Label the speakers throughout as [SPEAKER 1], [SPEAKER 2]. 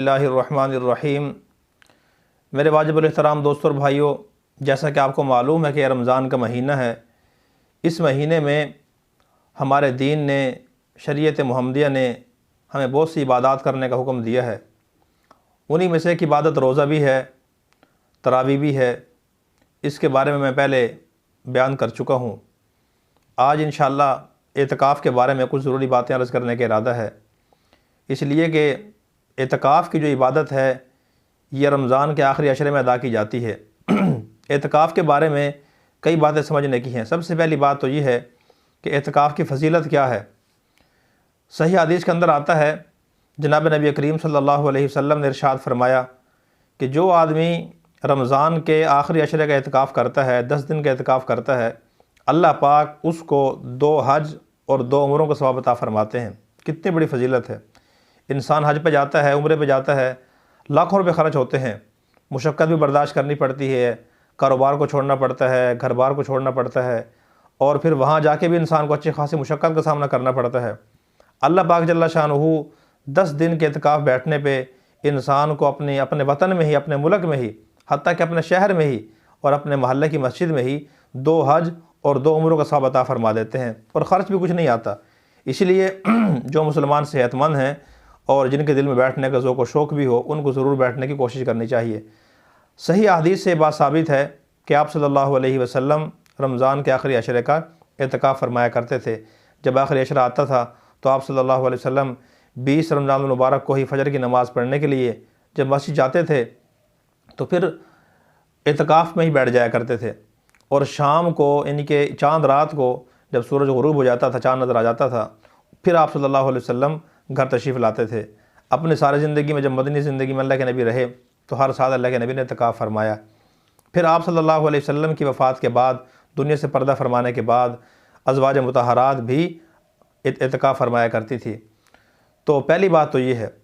[SPEAKER 1] बिस्मिल्लाहिर्रहमानिर्रहीम। मेरे वाजिबुल एहतराम दोस्तों और भाइयों, जैसा कि आपको मालूम है कि रमज़ान का महीना है। इस महीने में हमारे दीन ने, शरीयत मुहम्मदिया ने हमें बहुत सी इबादत करने का हुक्म दिया है। उन्हीं में से एक इबादत रोज़ा भी है, तरावी भी है। इसके बारे में मैं पहले बयान कर चुका हूँ। आज इंशाअल्लाह एतकाफ़ के बारे में कुछ ज़रूरी बातें अर्ज़ करने का इरादा है, इसलिए कि एतकाफ़ की जो इबादत है यह रमज़ान के आखिरी अशरे में अदा की जाती है। एतकाफ़ के बारे में कई बातें समझने की हैं। सबसे पहली बात तो ये है कि एतकाफ़ की फ़जीलत क्या है। सही हदीस के अंदर आता है, जनाब नबी करीम सल्लल्लाहु अलैहि वसल्लम ने इरशाद फरमाया कि जो आदमी रमज़ान के आखिरी अशरे का एतकाफ़ करता है, 10 दिन का एतकाफ़ करता है, अल्लाह पाक उसको 2 हज और 2 उम्रों का सवाब अता फ़रमाते हैं। कितनी बड़ी फ़जीलत है। इंसान हज पे जाता है, उम्रे पे जाता है, लाखों रुपए ख़र्च होते हैं, मुशक्क़त भी बर्दाश्त करनी पड़ती है, कारोबार को छोड़ना पड़ता है, घर बार को छोड़ना पड़ता है, और फिर वहाँ जाके भी इंसान को अच्छी खासी मुशक्क़त का सामना करना पड़ता है। अल्लाह पाक जल्ला शानुहु 10 दिन के एतकाफ़ बैठने पे इंसान को अपने वतन में ही, अपने मुल्क में ही, हत्ता कि अपने शहर में ही और अपने महल्ले की मस्जिद में ही 2 हज और 2 उम्रों का सवाब अता फ़रमा देते हैं, और ख़र्च भी कुछ नहीं आता। इसलिए जो मुसलमान सेहतमंद हैं और जिनके दिल में बैठने का ज़ौक़ व शौक़ भी हो, उनको ज़रूर बैठने की कोशिश करनी चाहिए। सही हदीस से बात साबित है कि आप सल्लल्लाहु अलैहि वसल्लम रमज़ान के आखिरी अशरे का एतकाफ़ फरमाया करते थे। जब आखिरी अशरा आता था तो आप सल्लल्लाहु अलैहि वसल्लम 20 रमज़ान मुबारक को ही फ़जर की नमाज़ पढ़ने के लिए जब मस्जिद जाते थे तो फिर एतकाफ़ में ही बैठ जाया करते थे। और शाम को, यानी कि चाँद रात को, जब सूरज ग़ुरूब हो जाता था, चाँद नज़र आ जाता था, फिर आप सल्लल्लाहु अलैहि वसल्लम घर तशरीफ़ लाते थे। अपने सारे ज़िंदगी में जब मदनी ज़िंदगी में अल्लाह के नबी रहे तो हर साल अल्लाह के नबी ने एतकाफ़ फरमाया। फिर आप सल्लल्लाहु अलैहि वसल्लम की वफ़ात के बाद, दुनिया से पर्दा फरमाने के बाद, अज़वाज मुतहरात भी एतकाफ़ फरमाया करती थी। तो पहली बात तो ये है।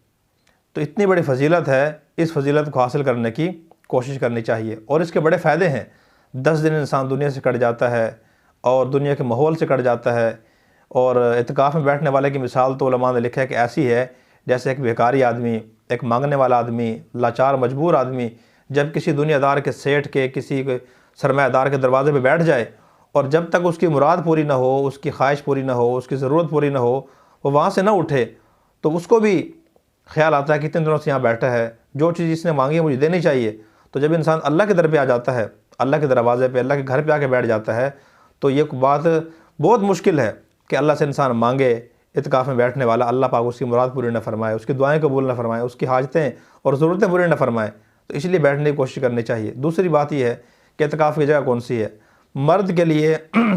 [SPEAKER 1] तो इतनी बड़ी फ़जीलत है, इस फ़जीलत को हासिल करने की कोशिश करनी चाहिए, और इसके बड़े फ़ायदे हैं। 10 दिन इंसान दुनिया से कट जाता है और दुनिया के माहौल से कट जाता है। और एतकाफ़ में बैठने वाले की मिसाल तो उलमा ने लिखा है कि ऐसी है जैसे एक बेकारी आदमी, एक मांगने वाला आदमी, लाचार मजबूर आदमी जब किसी दुनियादार के, सेठ के, किसी सरमायादार के दरवाज़े पे बैठ जाए और जब तक उसकी मुराद पूरी ना हो, उसकी ख्वाहिश पूरी ना हो, उसकी ज़रूरत पूरी ना हो, वो वहाँ से ना उठे, तो उसको भी ख्याल आता है कि इतने दिनों से यहाँ बैठा है, जो चीज़ इसने मांगी है मुझे देनी चाहिए। तो जब इंसान अल्लाह के दर पे आ जाता है, अल्लाह के दरवाज़े पे, अल्लाह के घर पे आके बैठ जाता है, तो ये बात बहुत मुश्किल है कि अल्लाह से इंसान मांगे, इत्काफ़ में बैठने वाला अल्लाह पाक उसकी मुराद पूरी न फरमाए, उसकी दुआएं कबूल न फरमाए, उसकी हाजतें और ज़रूरतें पूरी न फरमाए। तो इसलिए बैठने की कोशिश करनी चाहिए। दूसरी बात यह है कि इत्काफ़ की जगह कौन सी है। मर्द के लिए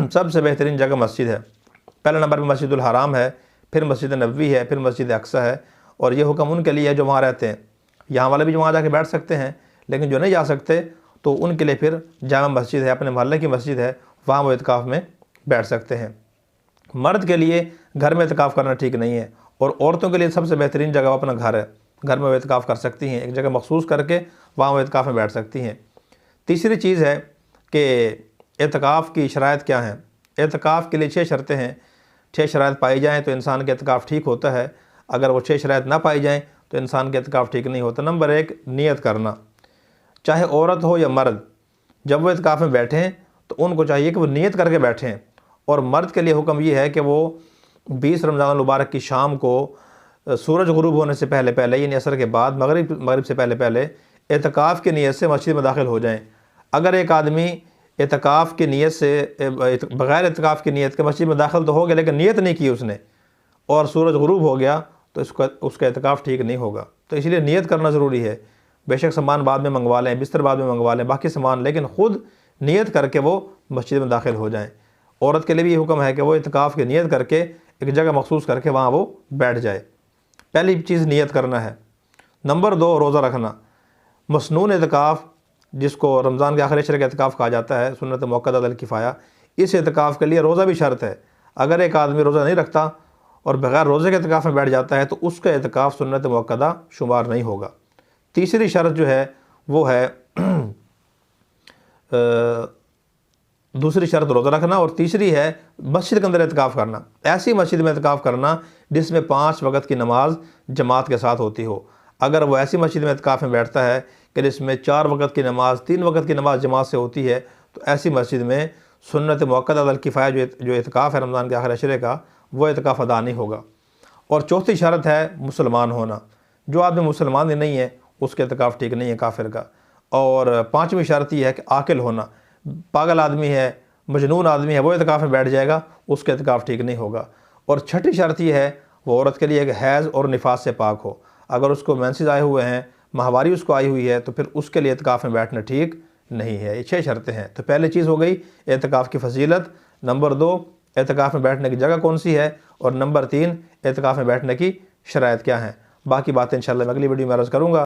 [SPEAKER 1] सबसे बेहतरीन जगह मस्जिद है। पहले नंबर पर मस्जिदुल हराम है, फिर मस्जिद नबवी है, फिर मस्जिद अक्सा है। और ये हुक्म उनके लिए है जो वहाँ रहते हैं। यहाँ वाले भी वहाँ जाके बैठ सकते हैं, लेकिन जो नहीं जा सकते तो उनके लिए फिर जामा मस्जिद है, अपने मोहल्ले की मस्जिद है, वहाँ वो इत्काफ़ में बैठ सकते हैं। मर्द के लिए घर में इत्काफ़ करना ठीक नहीं है, और औरतों के लिए सबसे बेहतरीन जगह अपना घर है। घर में वो इत्काफ़ कर सकती हैं, एक जगह मखसूस करके वहाँ वो इत्काफ़ में बैठ सकती हैं। तीसरी चीज़ है कि इत्काफ़ की शराइत क्या हैं। इत्काफ़ के लिए 6 शर्तें हैं। 6 शराइत पाई जाएँ तो इंसान का इत्काफ़ ठीक होता है। अगर वो 6 शराइत ना पाई जाएँ तो इंसान का इत्काफ़ ठीक नहीं होता। नंबर 1, नियत करना। चाहे औरत हो या मर्द, जब वो इत्काफ़ में बैठें तो उनको चाहिए कि वो नियत करके बैठें। और मर्द के लिए हुक्म ये है कि वो 20 रमज़ान मुबारक की शाम को सूरज गुरूब होने से पहले पहले, यानी असर के बाद, मगरिब से पहले पहले इत्काफ़ की नीयत से मस्जिद में दाखिल हो जाएं। अगर एक आदमी इत्काफ़ की नीयत से, बग़ैर इत्काफ़ की नीयत के मस्जिद में दाखिल तो हो गया लेकिन नीयत नहीं की उसने, और सूरज गुरूब हो गया, तो उसका इत्काफ़ ठीक नहीं होगा। तो इसलिए नीयत करना ज़रूरी है। बेशक सामान बाद में मंगवा लें, बिस्तर बाद में मंगवा लें, बाकी सामान, लेकिन ख़ुद नीयत करके वो मस्जिद में दाखिल हो जाएँ। औरत के लिए भी ये हुक्म है कि वो इत्काफ़ की नीयत करके एक जगह मखसूस करके वहाँ वो बैठ जाए। पहली चीज़ नीयत करना है। नंबर 2, रोज़ा रखना। मसनून इत्काफ़, जिसको रमज़ान के आखिरी अशरे का इत्काफ़ कहा जाता है, सुन्नत मुअक्कदा अल किफ़ाया, इस इत्काफ़ के लिए रोज़ा भी शर्त है। अगर एक आदमी रोज़ा नहीं रखता और बग़ैर रोज़े के इत्काफ़ में बैठ जाता है तो उसका इत्काफ़ सुन्नत मुअक्कदा शुमार नहीं होगा। तीसरी शर्त जो है वो है दूसरी शर्त रोज़ा रखना, और तीसरी है मस्जिद के अंदर इत्काफ़ करना। ऐसी मस्जिद में इत्काफ़ करना जिसमें 5 वक्त की नमाज जमात के साथ होती हो। अगर वो ऐसी मस्जिद में एतकाफ़ में बैठता है कि जिसमें 4 वक़्त की नमाज़ 3 वक़्त की नमाज़ जमात से होती है, तो ऐसी मस्जिद में सुन्नत मुअक्कदा अल किफ़ाया जो एतकाफ़ है रमज़ान के आखिर अशरे का, वो एतकाफ़ अदा नहीं होगा। और चौथी शर्त है मुसलमान होना। जो आदमी मुसलमान ही नहीं है उसके एतकाफ़ ठीक नहीं है, काफिर का। और पाँचवीं शर्त यह है कि आकिल होना। पागल आदमी है, मजनून आदमी है, वो एतकाफ़ में बैठ जाएगा, उसके एतकाफ़ ठीक नहीं होगा। और छठी शर्त यह है वो औरत के लिए कि हैज़ और निफास से पाक हो। अगर उसको मेंसेस आए हुए हैं, माहवारी उसको आई हुई है, तो फिर उसके लिए एतकाफ़ में बैठना ठीक नहीं है। ये 6 शर्तें हैं। तो पहली चीज़ हो गई एतकाफ़ की फजीलत, नंबर 2 एतकाफ़ में बैठने की जगह कौन सी है, और नंबर 3 एतकाफ़ में बैठने की शराइत क्या हैं। बाकी बातें इंशाअल्लाह मैं अगली वीडियो में अर्ज़ करूँगा।